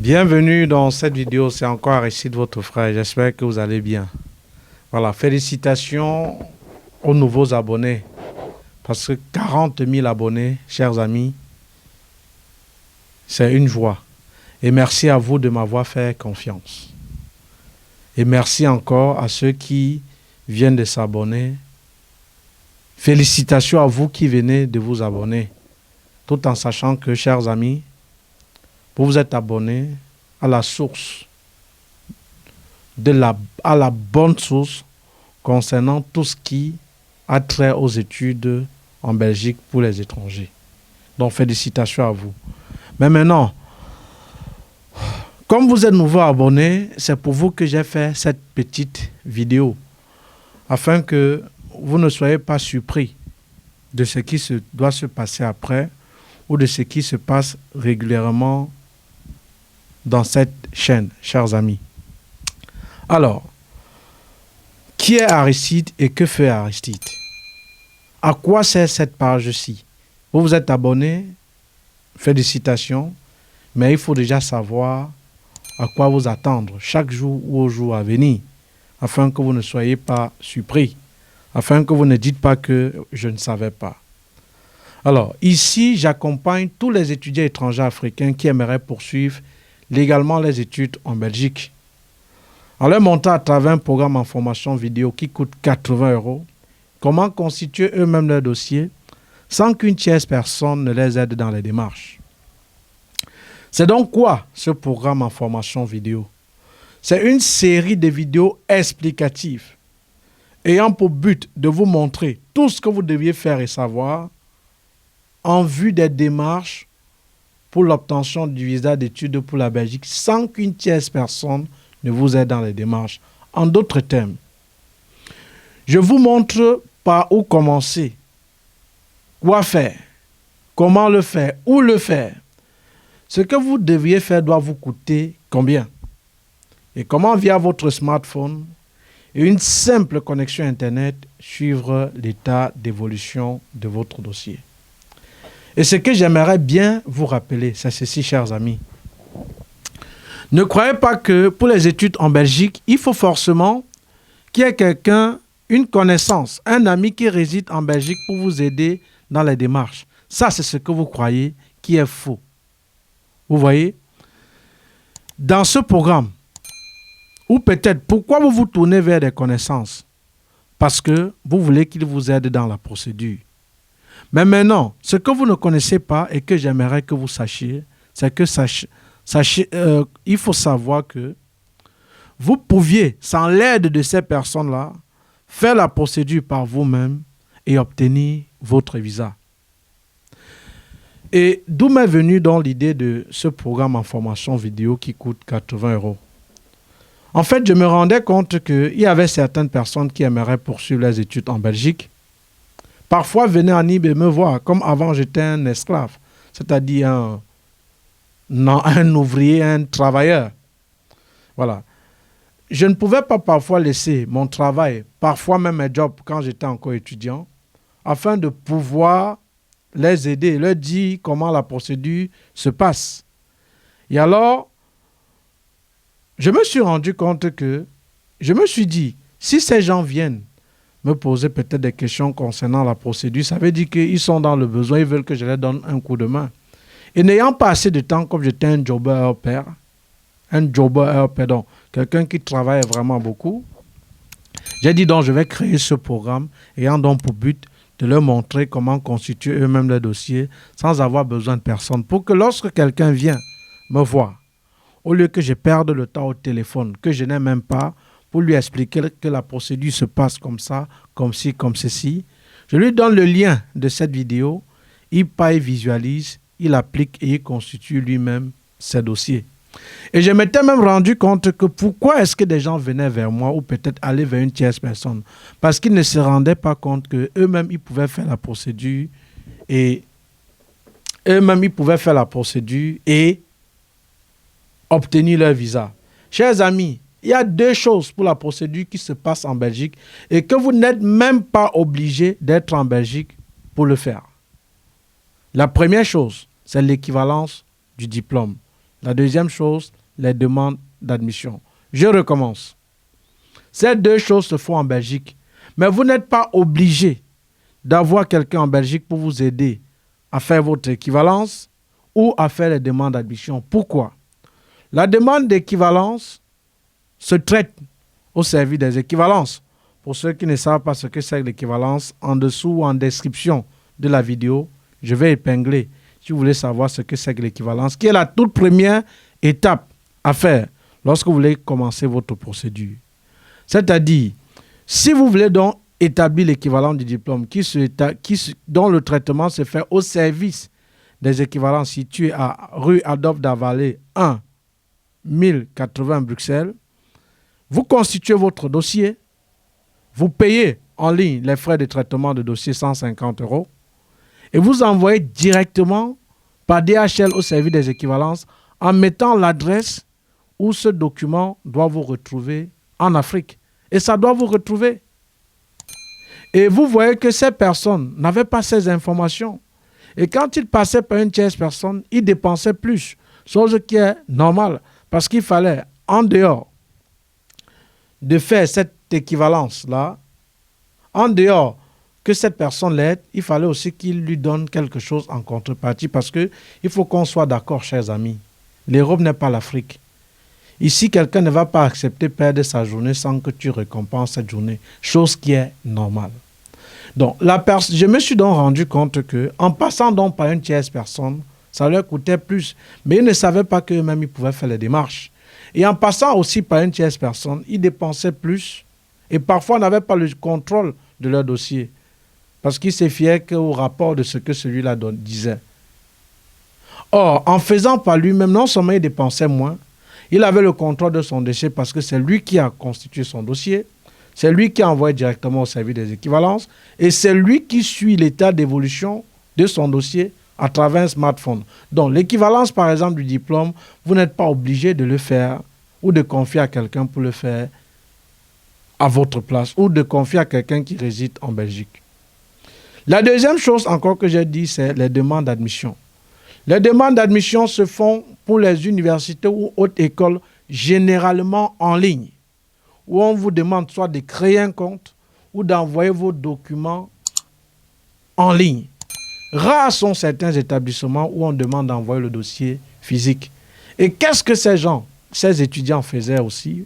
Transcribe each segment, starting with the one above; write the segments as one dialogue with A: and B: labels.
A: Bienvenue dans cette vidéo, c'est encore Aristide, votre frère. J'espère que vous allez bien. Voilà, félicitations aux nouveaux abonnés. Parce que 40 000 abonnés, chers amis, c'est une joie. Et merci à vous de m'avoir fait confiance. Et merci encore à ceux qui viennent de s'abonner. Félicitations à vous qui venez de vous abonner. Tout en sachant que, chers amis, vous vous êtes abonnés à la source, à la bonne source concernant tout ce qui a trait aux études en Belgique pour les étrangers. Donc, félicitations à vous. Mais maintenant, comme vous êtes nouveau abonné, c'est pour vous que j'ai fait cette petite vidéo, afin que vous ne soyez pas surpris de ce qui doit se passer après ou de ce qui se passe régulièrement dans cette chaîne, chers amis. Alors, qui est Aristide et que fait Aristide? À quoi sert cette page-ci? Vous vous êtes abonné, félicitations, mais il faut déjà savoir à quoi vous attendre chaque jour ou au jour à venir, afin que vous ne soyez pas surpris, afin que vous ne dites pas que je ne savais pas. Alors, ici, j'accompagne tous les étudiants étrangers africains qui aimeraient poursuivre légalement les études en Belgique. En leur montrant à travers un programme en formation vidéo qui coûte 80 €, comment constituer eux-mêmes leur dossier sans qu'une tierce personne ne les aide dans les démarches. C'est donc quoi ce programme en formation vidéo? C'est une série de vidéos explicatives ayant pour but de vous montrer tout ce que vous deviez faire et savoir en vue des démarches pour l'obtention du visa d'études pour la Belgique sans qu'une tierce personne ne vous aide dans les démarches. En d'autres termes, je vous montre par où commencer, quoi faire, comment le faire, où le faire. Ce que vous devriez faire doit vous coûter combien? Et comment, via votre smartphone et une simple connexion Internet, suivre l'état d'évolution de votre dossier. Et ce que j'aimerais bien vous rappeler, c'est ceci, chers amis. Ne croyez pas que pour les études en Belgique, il faut forcément qu'il y ait quelqu'un, une connaissance, un ami qui réside en Belgique pour vous aider dans les démarches. Ça, c'est ce que vous croyez qui est faux. Vous voyez? Dans ce programme, ou peut-être pourquoi vous vous tournez vers des connaissances? Parce que vous voulez qu'ils vous aident dans la procédure. Mais maintenant, ce que vous ne connaissez pas et que j'aimerais que vous sachiez, c'est que il faut savoir que vous pouviez, sans l'aide de ces personnes-là, faire la procédure par vous-même et obtenir votre visa. Et d'où m'est venue donc l'idée de ce programme en formation vidéo qui coûte 80 €. En fait, je me rendais compte qu'il y avait certaines personnes qui aimeraient poursuivre les études en Belgique. Parfois, venaient en Nib et me voir, comme avant j'étais un esclave, c'est-à-dire un ouvrier, un travailleur. Voilà. Je ne pouvais pas parfois laisser mon travail, parfois même mes jobs quand j'étais encore étudiant, afin de pouvoir les aider, leur dire comment la procédure se passe. Et alors, je me suis rendu compte que, je me suis dit, si ces gens viennent me poser peut-être des questions concernant la procédure, ça veut dire qu'ils sont dans le besoin, ils veulent que je leur donne un coup de main. Et n'ayant pas assez de temps, comme j'étais un jobber pair, quelqu'un qui travaille vraiment beaucoup, j'ai dit donc je vais créer ce programme ayant donc pour but de leur montrer comment constituer eux-mêmes les dossiers sans avoir besoin de personne. Pour que lorsque quelqu'un vient me voir, au lieu que je perde le temps au téléphone, que je n'ai même pas, pour lui expliquer que la procédure se passe comme ça, comme ci, comme ceci, je lui donne le lien de cette vidéo, il paye, visualise, il applique et il constitue lui-même ses dossiers. Et je m'étais même rendu compte que pourquoi est-ce que des gens venaient vers moi ou peut-être allaient vers une tierce personne? Parce qu'ils ne se rendaient pas compte qu'eux-mêmes, ils pouvaient faire la procédure et obtenir leur visa. Chers amis, il y a deux choses pour la procédure qui se passe en Belgique et que vous n'êtes même pas obligé d'être en Belgique pour le faire. La première chose, c'est l'équivalence du diplôme. La deuxième chose, les demandes d'admission. Je recommence. Ces deux choses se font en Belgique. Mais vous n'êtes pas obligé d'avoir quelqu'un en Belgique pour vous aider à faire votre équivalence ou à faire les demandes d'admission. Pourquoi? La demande d'équivalence se traite au service des équivalences. Pour ceux qui ne savent pas ce que c'est que l'équivalence, en dessous ou en description de la vidéo, je vais épingler si vous voulez savoir ce que c'est que l'équivalence, qui est la toute première étape à faire lorsque vous voulez commencer votre procédure. C'est-à-dire, si vous voulez donc établir l'équivalent du diplôme dont le traitement se fait au service des équivalents situés à rue Adolphe Davallée 1, 1080 Bruxelles, vous constituez votre dossier, vous payez en ligne les frais de traitement de dossier 150 € et vous envoyez directement par DHL au service des équivalences en mettant l'adresse où ce document doit vous retrouver en Afrique. Et ça doit vous retrouver. Et vous voyez que ces personnes n'avaient pas ces informations. Et quand ils passaient par une tierce personne, ils dépensaient plus. Chose qui est normale. Parce qu'il fallait, en dehors de faire cette équivalence-là, en dehors que cette personne l'aide, il fallait aussi qu'il lui donne quelque chose en contrepartie. Parce qu'il faut qu'on soit d'accord, chers amis. L'Europe n'est pas l'Afrique. Ici, quelqu'un ne va pas accepter de perdre sa journée sans que tu récompenses cette journée, chose qui est normale. Donc, je me suis donc rendu compte qu'en passant donc par une tierce personne, ça leur coûtait plus. Mais ils ne savaient pas qu'eux-mêmes, ils pouvaient faire les démarches. Et en passant aussi par une tierce personne, ils dépensaient plus et parfois n'avaient pas le contrôle de leur dossier parce qu'ils se fiaient qu'au rapport de ce que celui-là disait. Or, en faisant par lui-même, non seulement il dépensait moins, il avait le contrôle de son dossier parce que c'est lui qui a constitué son dossier, c'est lui qui a envoyé directement au service des équivalences et c'est lui qui suit l'état d'évolution de son dossier à travers un smartphone. Donc, l'équivalence, par exemple, du diplôme, vous n'êtes pas obligé de le faire ou de confier à quelqu'un pour le faire à votre place ou de confier à quelqu'un qui réside en Belgique. La deuxième chose encore que j'ai dit, c'est les demandes d'admission. Les demandes d'admission se font pour les universités ou hautes écoles généralement en ligne, où on vous demande soit de créer un compte ou d'envoyer vos documents en ligne. Rares sont certains établissements où on demande d'envoyer le dossier physique. Et qu'est-ce que ces étudiants faisaient aussi?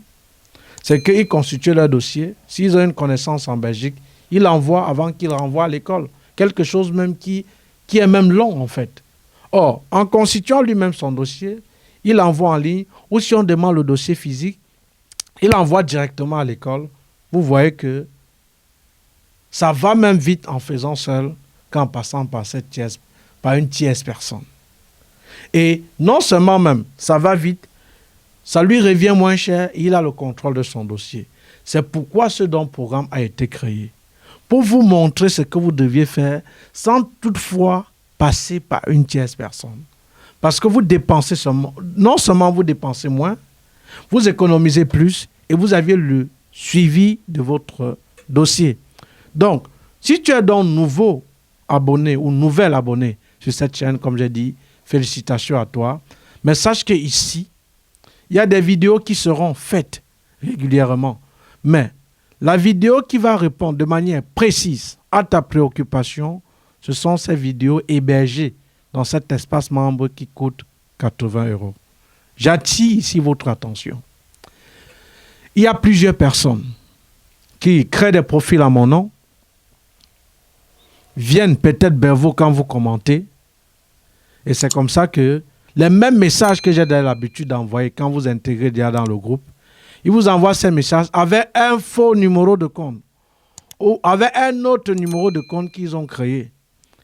A: C'est qu'ils constituaient leur dossier. S'ils ont une connaissance en Belgique, ils l'envoient avant qu'ils renvoient à l'école. Quelque chose même qui est même long en fait. Or, en constituant lui-même son dossier, il l'envoie en ligne, ou si on demande le dossier physique, il l'envoie directement à l'école. Vous voyez que ça va même vite en faisant seul qu'en passant par une tierce personne. Et non seulement même, ça va vite, ça lui revient moins cher et il a le contrôle de son dossier. C'est pourquoi ce don programme a été créé. Pour vous montrer ce que vous deviez faire sans toutefois passer par une tierce personne. Parce que vous dépensez non seulement vous dépensez moins, vous économisez plus et vous aviez le suivi de votre dossier. Donc, si tu es donc nouveau abonné ou nouvel abonné sur cette chaîne, comme j'ai dit, félicitations à toi. Mais sache qu'ici, il y a des vidéos qui seront faites régulièrement. Mais la vidéo qui va répondre de manière précise à ta préoccupation, ce sont ces vidéos hébergées dans cet espace membre qui coûte 80 €. J'attire ici votre attention. Il y a plusieurs personnes qui créent des profils à mon nom, viennent peut-être vers vous quand vous commentez, et c'est comme ça que les mêmes messages que j'ai l'habitude d'envoyer quand vous intégrez déjà dans le groupe, ils vous envoient ces messages avec un faux numéro de compte ou avec un autre numéro de compte qu'ils ont créé.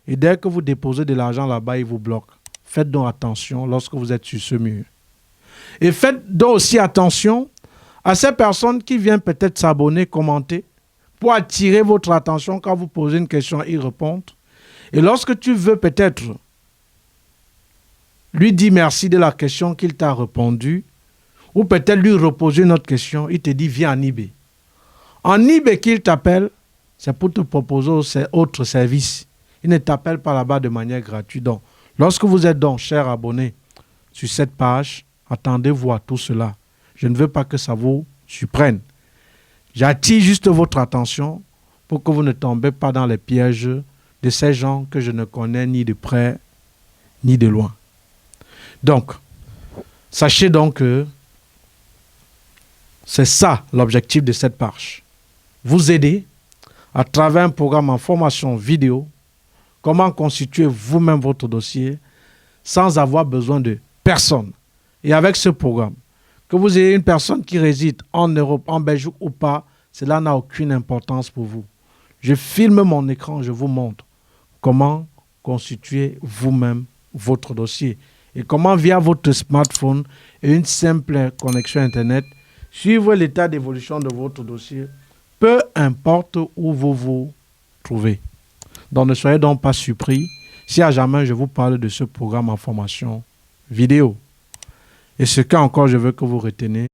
A: Et dès que vous déposez de l'argent là-bas, ils vous bloquent. Faites donc attention lorsque vous êtes sur ce mur. Et faites donc aussi attention à ces personnes qui viennent peut-être s'abonner, commenter, pour attirer votre attention quand vous posez une question, ils répondent. Et lorsque tu veux peut-être lui dire merci de la question qu'il t'a répondu, ou peut-être lui reposer une autre question, il te dit viens en eBay. En eBay qu'il t'appelle, c'est pour te proposer autre service. Il ne t'appelle pas là-bas de manière gratuite. Donc, lorsque vous êtes donc, chers abonnés, sur cette page, attendez-vous à tout cela. Je ne veux pas que ça vous surprenne. J'attire juste votre attention pour que vous ne tombez pas dans les pièges de ces gens que je ne connais ni de près ni de loin. Donc, sachez donc que c'est ça l'objectif de cette page. Vous aider à travers un programme en formation vidéo, comment constituer vous-même votre dossier sans avoir besoin de personne. Et avec ce programme, que vous ayez une personne qui réside en Europe, en Belgique ou pas, cela n'a aucune importance pour vous. Je filme mon écran, je vous montre comment constituer vous-même votre dossier et comment via votre smartphone et une simple connexion Internet, suivre l'état d'évolution de votre dossier, peu importe où vous vous trouvez. Donc ne soyez donc pas surpris si à jamais je vous parle de ce programme en formation vidéo. Et ce qu'encore je veux que vous reteniez,